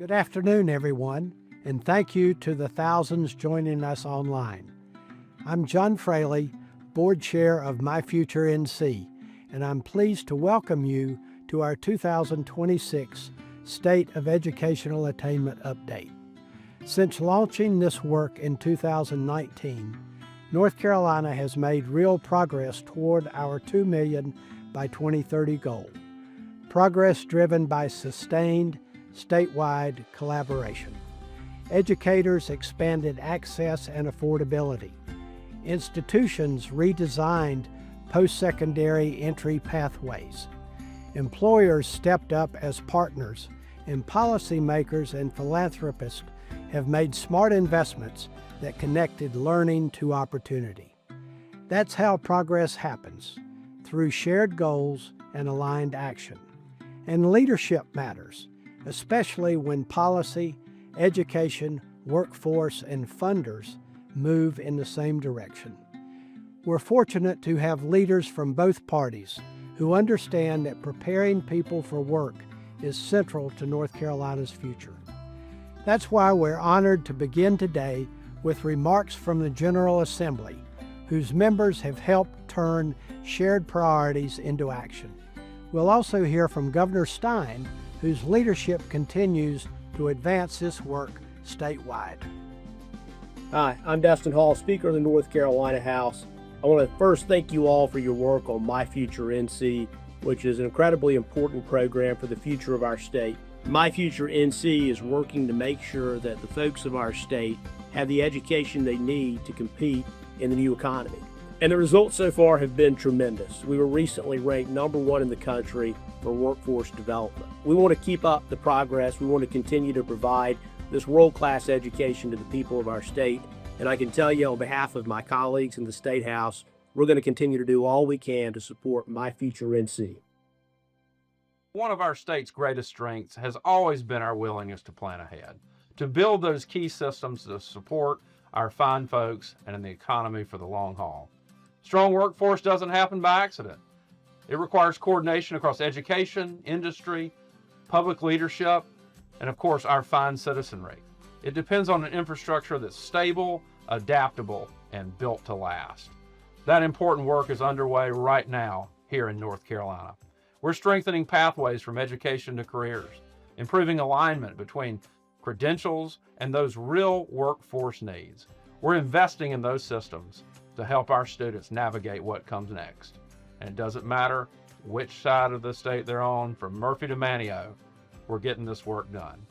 Good afternoon, everyone, and thank you to the thousands joining us online. I'm John Fraley, Board Chair of My Future NC, and I'm pleased to welcome you to our 2026 State of Educational Attainment Update. Since launching this work in 2019, North Carolina has made real progress toward our 2 million by 2030 goal. Progress driven by sustained statewide collaboration. Educators expanded access and affordability. Institutions redesigned post-secondary entry pathways. Employers stepped up as partners, and policymakers and philanthropists have made smart investments that connected learning to opportunity. That's how progress happens, through shared goals and aligned action. And leadership matters, especially when policy, education, workforce, and funders move in the same direction. We're fortunate to have leaders from both parties who understand that preparing people for work is central to North Carolina's future. That's why we're honored to begin today with remarks from the General Assembly, whose members have helped turn shared priorities into action. We'll also hear from Governor Stein, whose leadership continues to advance this work statewide. Hi, I'm Dustin Hall, Speaker of the North Carolina House. I want to first thank you all for your work on My Future NC, which is an incredibly important program for the future of our state. My Future NC is working to make sure that the folks of our state have the education they need to compete in the new economy. And the results so far have been tremendous. We were recently ranked #1 in the country for workforce development. We want to keep up the progress. We want to continue to provide this world-class education to the people of our state. And I can tell you on behalf of my colleagues in the State House, we're going to continue to do all we can to support My Future NC. One of our state's greatest strengths has always been our willingness to plan ahead, to build those key systems to support our fine folks and in the economy for the long haul. Strong workforce doesn't happen by accident. It requires coordination across education, industry, public leadership, and of course our fine citizenry. It depends on an infrastructure that's stable, adaptable, and built to last. That important work is underway right now here in North Carolina. We're strengthening pathways from education to careers, improving alignment between credentials and those real workforce needs. We're investing in those systems to help our students navigate what comes next. And it doesn't matter which side of the state they're on, from Murphy to Manteo, we're getting this work done.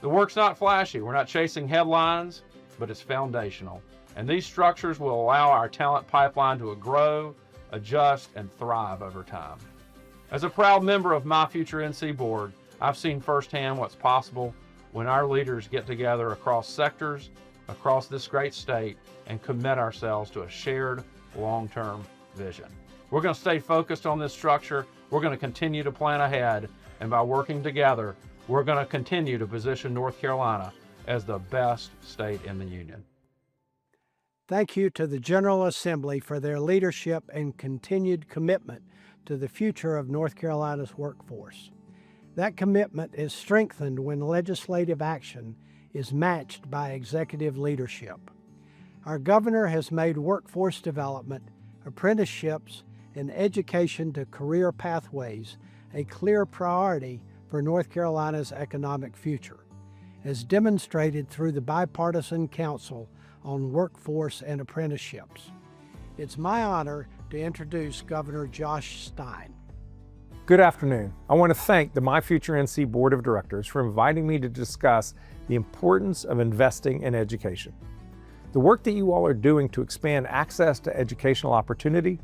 The work's not flashy, we're not chasing headlines, but it's foundational. And these structures will allow our talent pipeline to grow, adjust, and thrive over time. As a proud member of My Future NC Board, I've seen firsthand what's possible when our leaders get together across sectors, across this great state, and commit ourselves to a shared long-term vision. We're going to stay focused on this structure. We're going to continue to plan ahead, and by working together, we're going to continue to position North Carolina as the best state in the union. Thank you to the General Assembly for their leadership and continued commitment to the future of North Carolina's workforce. That commitment is strengthened when legislative action is matched by executive leadership. Our governor has made workforce development, apprenticeships, and education to career pathways a clear priority for North Carolina's economic future, as demonstrated through the Bipartisan Council on Workforce and Apprenticeships. It's my honor to introduce Governor Josh Stein. Good afternoon. I want to thank the My Future NC Board of Directors for inviting me to discuss the importance of investing in education. The work that you all are doing to expand access to educational opportunity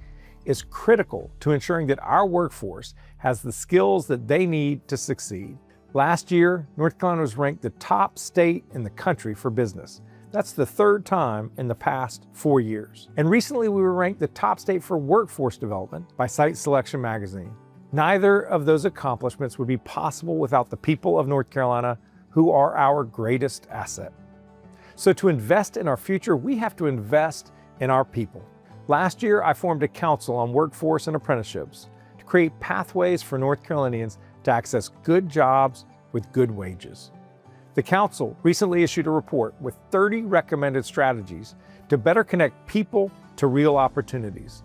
is critical to ensuring that our workforce has the skills that they need to succeed. Last year, North Carolina was ranked the top state in the country for business. That's the third time in the past 4 years. And recently we were ranked the top state for workforce development by Site Selection magazine. Neither of those accomplishments would be possible without the people of North Carolina, who are our greatest asset. So to invest in our future, we have to invest in our people. Last year, I formed a council on workforce and apprenticeships to create pathways for North Carolinians to access good jobs with good wages. The Council recently issued a report with 30 recommended strategies to better connect people to real opportunities.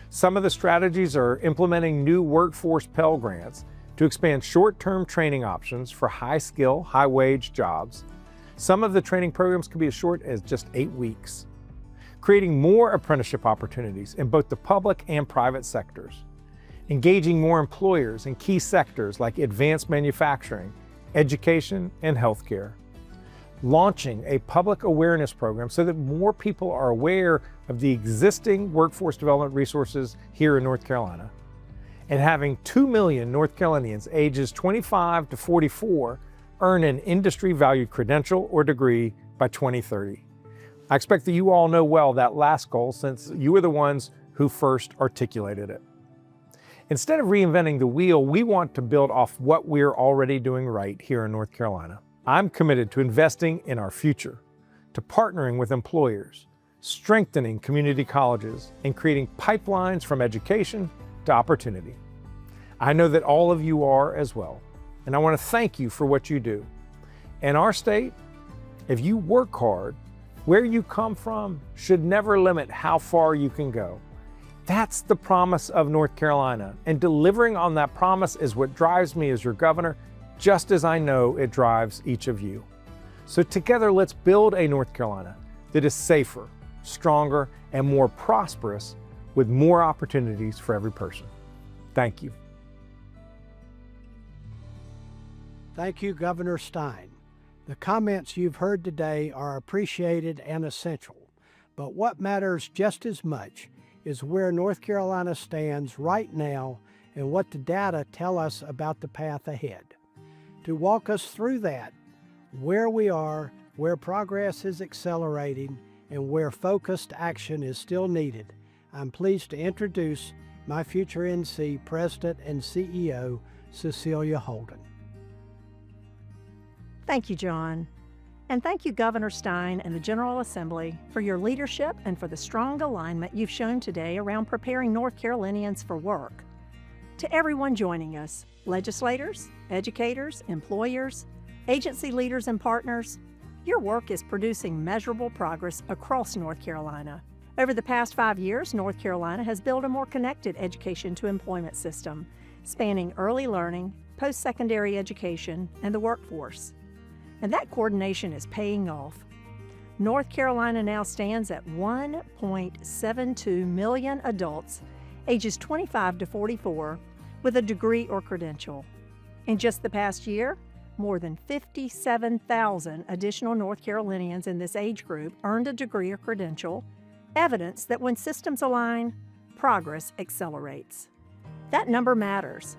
Some of the strategies are implementing new workforce Pell Grants to expand short-term training options for high-skill, high-wage jobs. Some of the training programs can be as short as just 8 weeks. Creating more apprenticeship opportunities in both the public and private sectors. Engaging more employers in key sectors like advanced manufacturing, education, and healthcare. Launching a public awareness program so that more people are aware of the existing workforce development resources here in North Carolina. And having 2 million North Carolinians ages 25 to 44 earn an industry-valued credential or degree by 2030. I expect that you all know well that last goal since you were the ones who first articulated it. Instead of reinventing the wheel, we want to build off what we're already doing right here in North Carolina. I'm committed to investing in our future, to partnering with employers, strengthening community colleges, and creating pipelines from education to opportunity. I know that all of you are as well, and I want to thank you for what you do. In our state, if you work hard, where you come from should never limit how far you can go. That's the promise of North Carolina, and delivering on that promise is what drives me as your governor, just as I know it drives each of you. So together, let's build a North Carolina that is safer, stronger, and more prosperous with more opportunities for every person. Thank you. Thank you, Governor Stein. The comments you've heard today are appreciated and essential, but what matters just as much is where North Carolina stands right now and what the data tell us about the path ahead. To walk us through that, where we are, where progress is accelerating, and where focused action is still needed, I'm pleased to introduce my future NC President and CEO, Cecilia Holden. Thank you, John. And thank you, Governor Stein and the General Assembly, for your leadership and for the strong alignment you've shown today around preparing North Carolinians for work. To everyone joining us, legislators, educators, employers, agency leaders, and partners, your work is producing measurable progress across North Carolina. Over the past 5 years, North Carolina has built a more connected education to employment system, spanning early learning, post-secondary education, and the workforce. And that coordination is paying off. North Carolina now stands at 1.72 million adults ages 25 to 44 with a degree or credential. In just the past year, more than 57,000 additional North Carolinians in this age group earned a degree or credential, evidence that when systems align, progress accelerates. That number matters.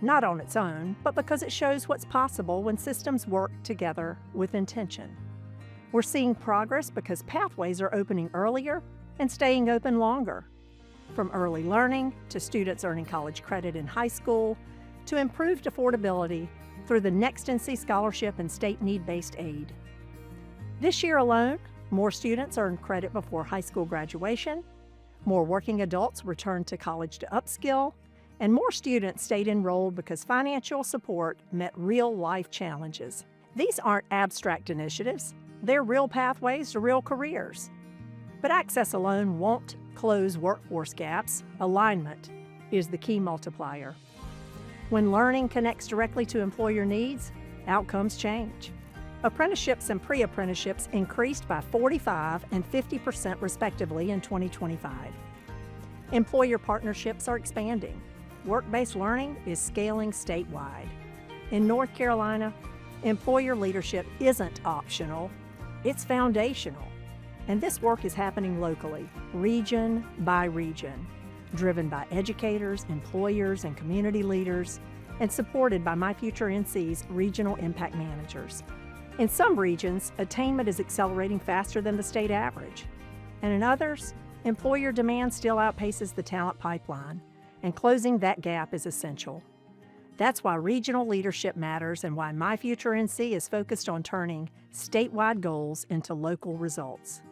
Not on its own, but because it shows what's possible when systems work together with intention. We're seeing progress because pathways are opening earlier and staying open longer. From early learning to students earning college credit in high school to improved affordability through the Next NC Scholarship and state need-based aid. This year alone, more students earned credit before high school graduation, more working adults returned to college to upskill, and more students stayed enrolled because financial support met real-life challenges. These aren't abstract initiatives. They're real pathways to real careers. But access alone won't close workforce gaps. Alignment is the key multiplier. When learning connects directly to employer needs, outcomes change. Apprenticeships and pre-apprenticeships increased by 45% and 50% respectively in 2025. Employer partnerships are expanding. Work-based learning is scaling statewide. In North Carolina, employer leadership isn't optional, it's foundational. And this work is happening locally, region by region, driven by educators, employers, and community leaders, and supported by My Future NC's regional impact managers. In some regions, attainment is accelerating faster than the state average. And in others, employer demand still outpaces the talent pipeline, and closing that gap is essential. That's why regional leadership matters and why My Future NC is focused on turning statewide goals into local results.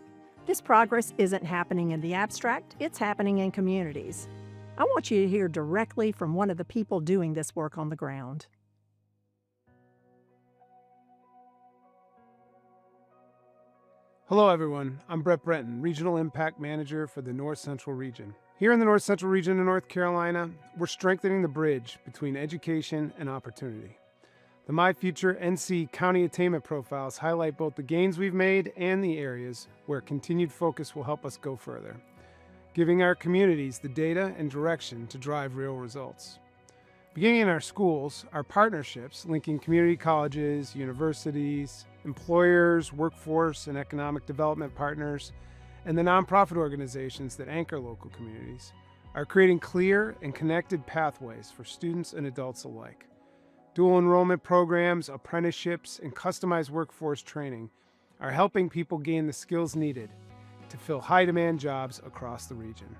This progress isn't happening in the abstract, it's happening in communities. I want you to hear directly from one of the people doing this work on the ground. Hello everyone, I'm Brett Brenton, Regional Impact Manager for the North Central Region. Here in the North Central Region of North Carolina, we're strengthening the bridge between education and opportunity. The My Future NC County Attainment Profiles highlight both the gains we've made and the areas where continued focus will help us go further, giving our communities the data and direction to drive real results. Beginning in our schools, our partnerships linking community colleges, universities, employers, workforce, and economic development partners, and the nonprofit organizations that anchor local communities are creating clear and connected pathways for students and adults alike. Dual enrollment programs, apprenticeships, and customized workforce training are helping people gain the skills needed to fill high-demand jobs across the region.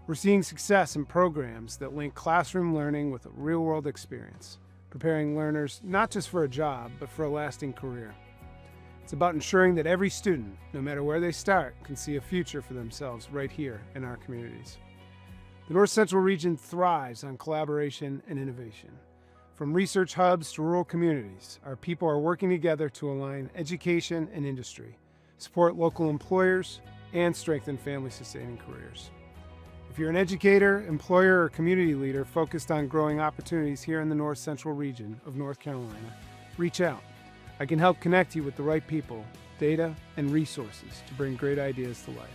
We're seeing success in programs that link classroom learning with a real-world experience, preparing learners not just for a job, but for a lasting career. It's about ensuring that every student, no matter where they start, can see a future for themselves right here in our communities. The North Central region thrives on collaboration and innovation. From research hubs to rural communities, our people are working together to align education and industry, support local employers, and strengthen family-sustaining careers. If you're an educator, employer, or community leader focused on growing opportunities here in the North Central region of North Carolina, reach out. I can help connect you with the right people, data, and resources to bring great ideas to life.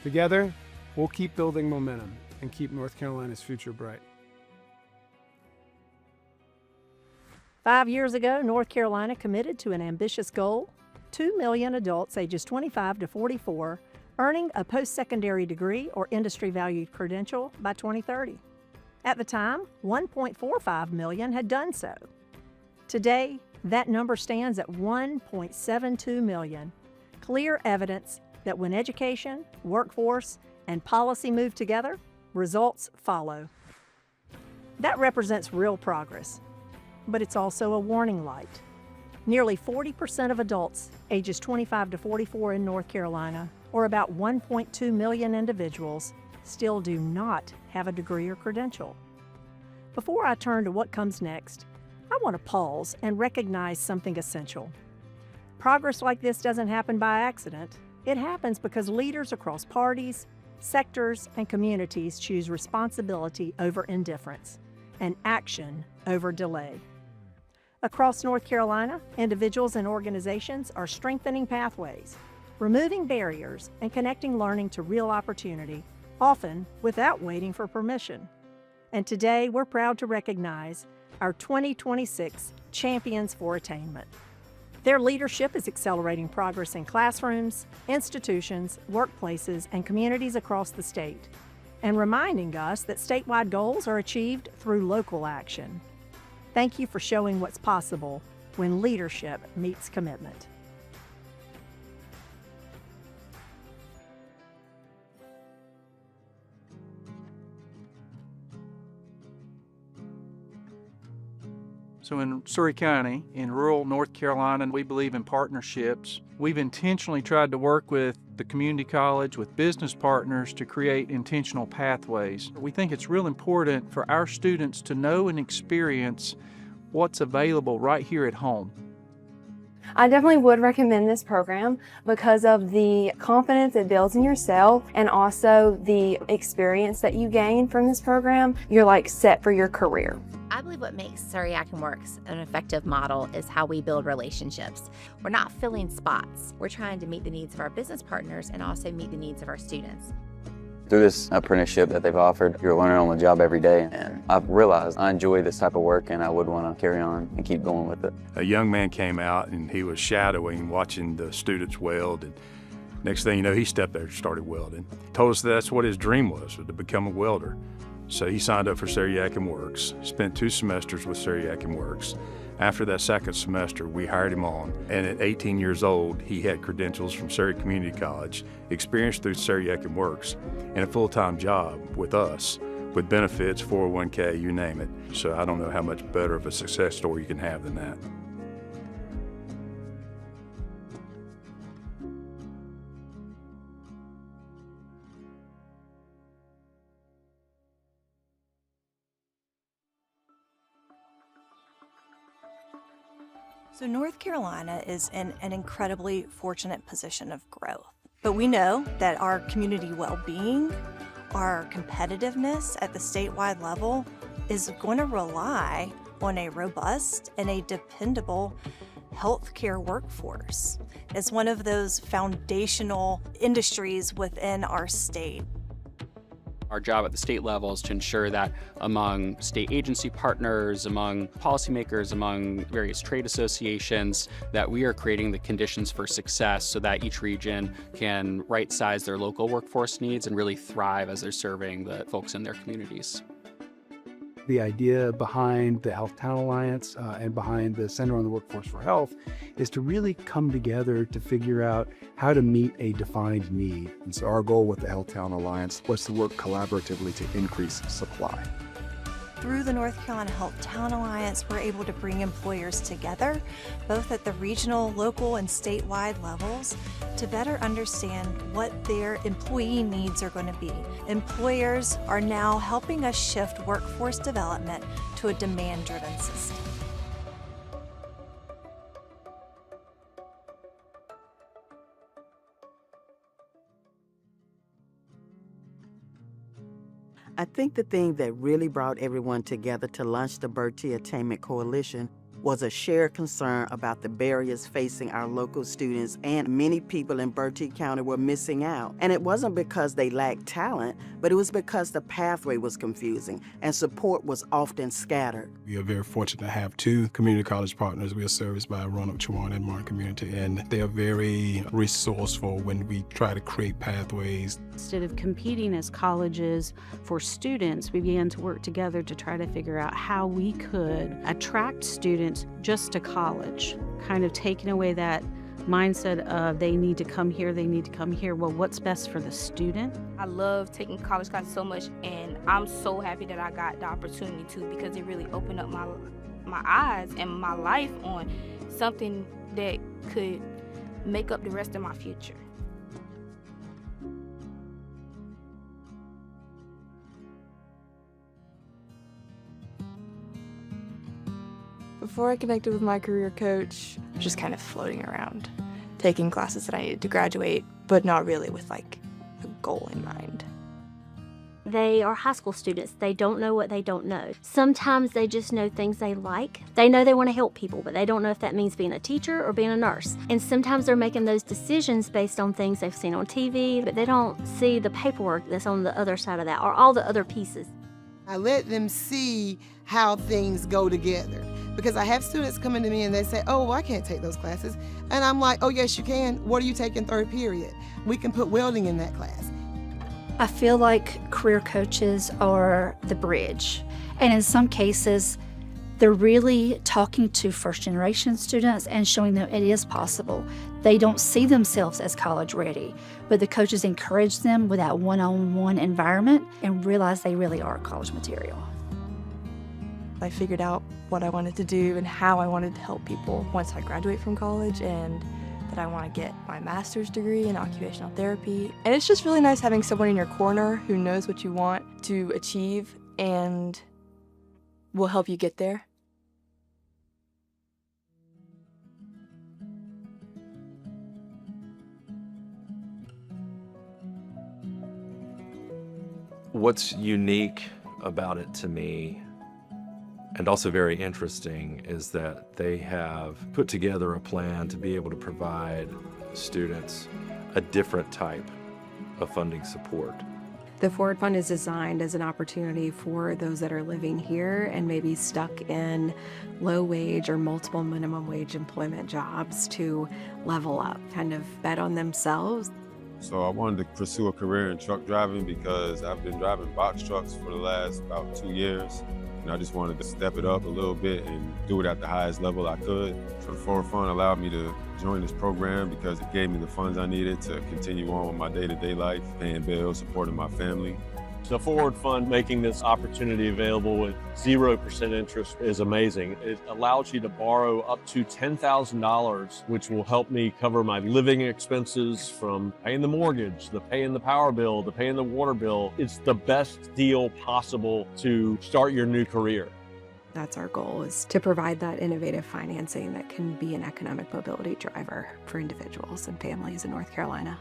Together, we'll keep building momentum and keep North Carolina's future bright. 5 years ago, North Carolina committed to an ambitious goal: 2 million adults ages 25 to 44 earning a post-secondary degree or industry-valued credential by 2030. At the time, 1.45 million had done so. Today, that number stands at 1.72 million. Clear evidence that when education, workforce, and policy move together, results follow. That represents real progress, but it's also a warning light. Nearly 40% of adults ages 25 to 44 in North Carolina, or about 1.2 million individuals, still do not have a degree or credential. Before I turn to what comes next, I want to pause and recognize something essential. Progress like this doesn't happen by accident. It happens because leaders across parties, sectors, and communities choose responsibility over indifference and action over delay. Across North Carolina, individuals and organizations are strengthening pathways, removing barriers, and connecting learning to real opportunity, often without waiting for permission. And today, we're proud to recognize our 2026 Champions for Attainment. Their leadership is accelerating progress in classrooms, institutions, workplaces, and communities across the state, and reminding us that statewide goals are achieved through local action. Thank you for showing what's possible when leadership meets commitment. So in Surry County, in rural North Carolina, we believe in partnerships. We've intentionally tried to work with the community college, with business partners to create intentional pathways. We think it's real important for our students to know and experience what's available right here at home. I definitely would recommend this program because of the confidence it builds in yourself and also the experience that you gain from this program. You're like set for your career. I believe what makes Surry Acton Works an effective model is how we build relationships. We're not filling spots. We're trying to meet the needs of our business partners and also meet the needs of our students. Through this apprenticeship that they've offered, you're learning on the job every day, and I've realized I enjoy this type of work and I would want to carry on and keep going with it. A young man came out and he was shadowing, watching the students weld, and next thing you know, he stepped there and started welding. Told us that's what his dream was to become a welder. So he signed up for Surry Acton Works, spent 2 semesters with Surry Acton Works. After that second semester, we hired him on, and at 18 years old, he had credentials from Surry Community College, experience through Surry Acton Works, and a full-time job with us, with benefits, 401k, you name it. So I don't know how much better of a success story you can have than that. So North Carolina is in an incredibly fortunate position of growth. But we know that our community well-being, our competitiveness at the statewide level is going to rely on a robust and a dependable healthcare workforce. It's one of those foundational industries within our state. Our job at the state level is to ensure that among state agency partners, among policymakers, among various trade associations, that we are creating the conditions for success so that each region can right-size their local workforce needs and really thrive as they're serving the folks in their communities. The idea behind the Health Town Alliance and behind the Center on the Workforce for Health is to really come together to figure out how to meet a defined need. And so our goal with the Health Town Alliance was to work collaboratively to increase supply. Through the North Carolina Health Town Alliance, we're able to bring employers together, both at the regional, local, and statewide levels, to better understand what their employee needs are going to be. Employers are now helping us shift workforce development to a demand-driven system. I think the thing that really brought everyone together to launch the Bertie Attainment Coalition was a shared concern about the barriers facing our local students, and many people in Bertie County were missing out. And it wasn't because they lacked talent, but it was because the pathway was confusing and support was often scattered. We are very fortunate to have two community college partners. We are serviced by Roanoke, Chowan, and Martin Community, and they are very resourceful when we try to create pathways. Instead of competing as colleges for students, we began to work together to try to figure out how we could attract students just to college, kind of taking away that mindset of they need to come here, they need to come here. Well, what's best for the student? I love taking college classes so much, and I'm so happy that I got the opportunity to, because it really opened up my eyes and my life on something that could make up the rest of my future. Before I connected with my career coach, I was just kind of floating around, taking classes that I needed to graduate, but not really with like a goal in mind. They are high school students. They don't know what they don't know. Sometimes they just know things they like. They know they want to help people, but they don't know if that means being a teacher or being a nurse. And sometimes they're making those decisions based on things they've seen on TV, but they don't see the paperwork that's on the other side of that or all the other pieces. I let them see how things go together. Because I have students coming to me and they say, oh, well, I can't take those classes. And I'm like, oh, yes, you can. What are you taking third period? We can put welding in that class. I feel like career coaches are the bridge. And in some cases, they're really talking to first-generation students and showing them it is possible. They don't see themselves as college ready, but the coaches encourage them with that one-on-one environment and realize they really are college material. I figured out what I wanted to do and how I wanted to help people once I graduate from college, and that I want to get my master's degree in occupational therapy. And it's just really nice having someone in your corner who knows what you want to achieve and will help you get there. What's unique about it to me, and also very interesting, is that they have put together a plan to be able to provide students a different type of funding support. The Forward Fund is designed as an opportunity for those that are living here and maybe stuck in low wage or multiple minimum wage employment jobs to level up, kind of bet on themselves. So I wanted to pursue a career in truck driving because I've been driving box trucks for the last about 2 years. And I just wanted to step it up a little bit and do it at the highest level I could. So the Forward Fund allowed me to join this program because it gave me the funds I needed to continue on with my day-to-day life, paying bills, supporting my family. The Forward Fund making this opportunity available with 0% interest is amazing. It allows you to borrow up to $10,000, which will help me cover my living expenses, from paying the mortgage, the paying the power bill, the paying the water bill. It's the best deal possible to start your new career. That's our goal, is to provide that innovative financing that can be an economic mobility driver for individuals and families in North Carolina.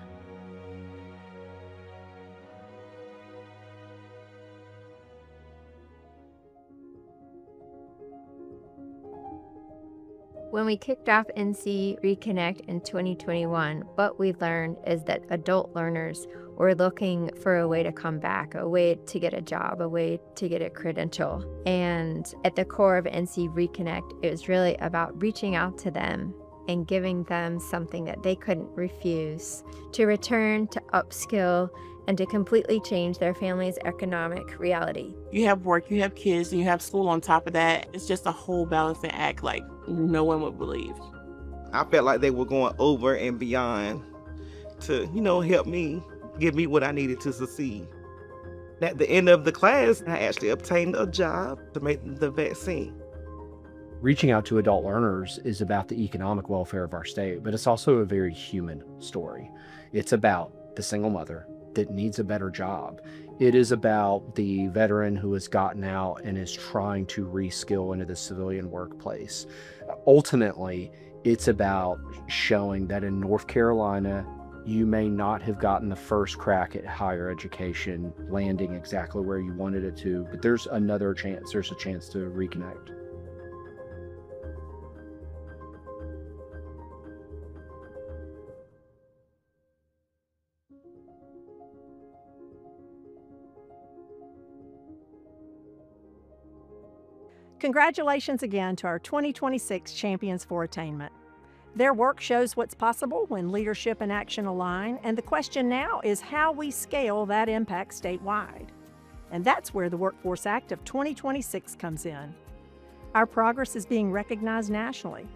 When we kicked off NC Reconnect in 2021, what we learned is that adult learners were looking for a way to come back, a way to get a job, a way to get a credential. And at the core of NC Reconnect, it was really about reaching out to them and giving them something that they couldn't refuse, to return, to upskill, and to completely change their family's economic reality. You have work, you have kids, and you have school on top of that. It's just a whole balancing act like no one would believe. I felt like they were going over and beyond to, help me, give me what I needed to succeed. At the end of the class, I actually obtained a job to make the vaccine. Reaching out to adult learners is about the economic welfare of our state, but it's also a very human story. It's about the single mother that needs a better job. It is about the veteran who has gotten out and is trying to reskill into the civilian workplace. Ultimately, it's about showing that in North Carolina, you may not have gotten the first crack at higher education, landing exactly where you wanted it to, but there's another chance. There's a chance to reconnect. Congratulations again to our 2026 Champions for Attainment. Their work shows what's possible when leadership and action align, and the question now is how we scale that impact statewide. And that's where the Workforce Act of 2026 comes in. Our progress is being recognized nationally.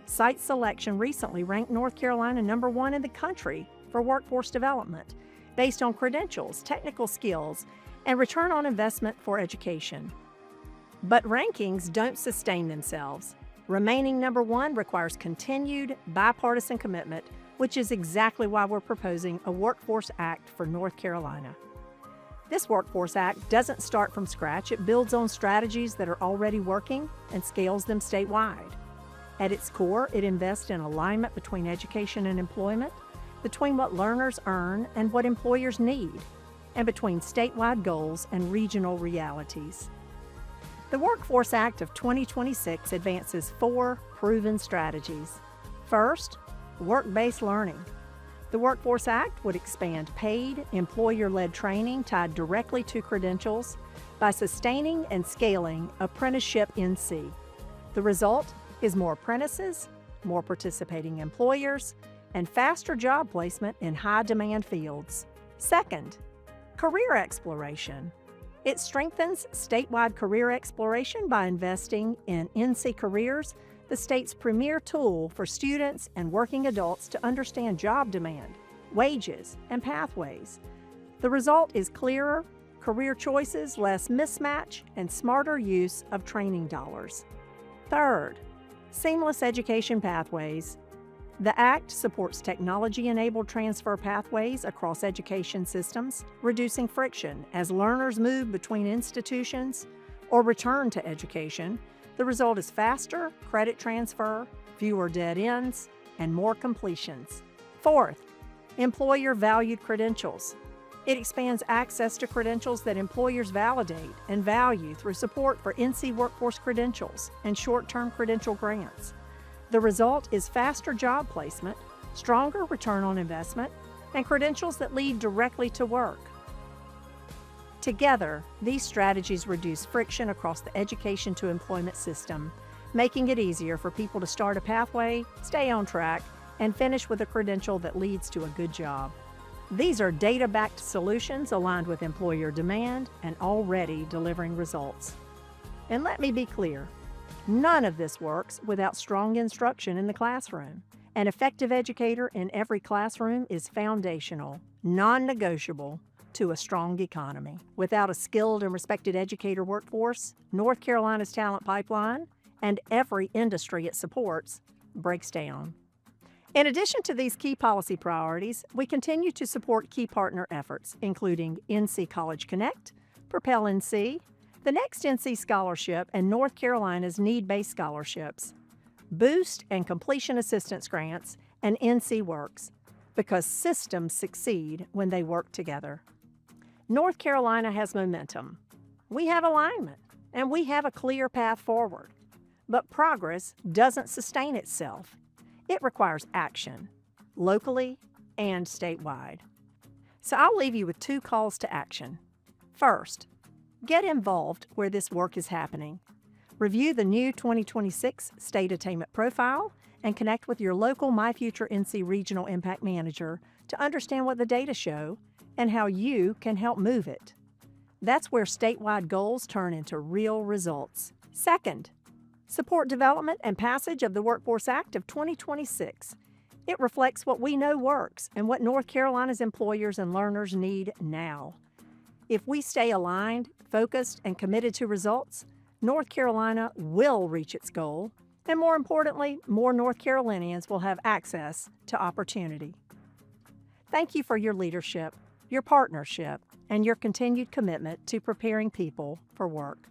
Site Selection recently ranked North Carolina #1 in the country for workforce development, based on credentials, technical skills, and return on investment for education. But rankings don't sustain themselves. Remaining #1 requires continued bipartisan commitment, which is exactly why we're proposing a Workforce Act for North Carolina. This Workforce Act doesn't start from scratch. It builds on strategies that are already working and scales them statewide. At its core, it invests in alignment between education and employment, between what learners earn and what employers need, and between statewide goals and regional realities. The Workforce Act of 2026 advances 4 proven strategies. First, work-based learning. The Workforce Act would expand paid, employer-led training tied directly to credentials by sustaining and scaling Apprenticeship NC. The result is more apprentices, more participating employers, and faster job placement in high-demand fields. Second, career exploration. It strengthens statewide career exploration by investing in NC Careers, the state's premier tool for students and working adults to understand job demand, wages, and pathways. The result is clearer career choices, less mismatch, and smarter use of training dollars. Third, seamless education pathways. The Act supports technology-enabled transfer pathways across education systems, reducing friction as learners move between institutions or return to education. The result is faster credit transfer, fewer dead ends, and more completions. Fourth, employer-valued credentials. It expands access to credentials that employers validate and value through support for NC Workforce credentials and short-term credential grants. The result is faster job placement, stronger return on investment, and credentials that lead directly to work. Together, these strategies reduce friction across the education to employment system, making it easier for people to start a pathway, stay on track, and finish with a credential that leads to a good job. These are data-backed solutions aligned with employer demand and already delivering results. And let me be clear, none of this works without strong instruction in the classroom. An effective educator in every classroom is foundational, non-negotiable to a strong economy. Without a skilled and respected educator workforce, North Carolina's talent pipeline and every industry it supports breaks down. In addition to these key policy priorities, we continue to support key partner efforts, including NC College Connect, Propel NC, The next NC scholarship and North Carolina's need-based scholarships, Boost and Completion Assistance Grants, and NC Works, because systems succeed when they work together. North Carolina has momentum. We have alignment, and we have a clear path forward. But progress doesn't sustain itself. It requires action, locally and statewide. So I'll leave you with 2 calls to action. First, get involved where this work is happening. Review the new 2026 State Attainment Profile and connect with your local My Future NC Regional Impact Manager to understand what the data show and how you can help move it. That's where statewide goals turn into real results. Second, support development and passage of the Workforce Act of 2026. It reflects what we know works and what North Carolina's employers and learners need now. If we stay aligned, focused, and committed to results, North Carolina will reach its goal, and more importantly, more North Carolinians will have access to opportunity. Thank you for your leadership, your partnership, and your continued commitment to preparing people for work.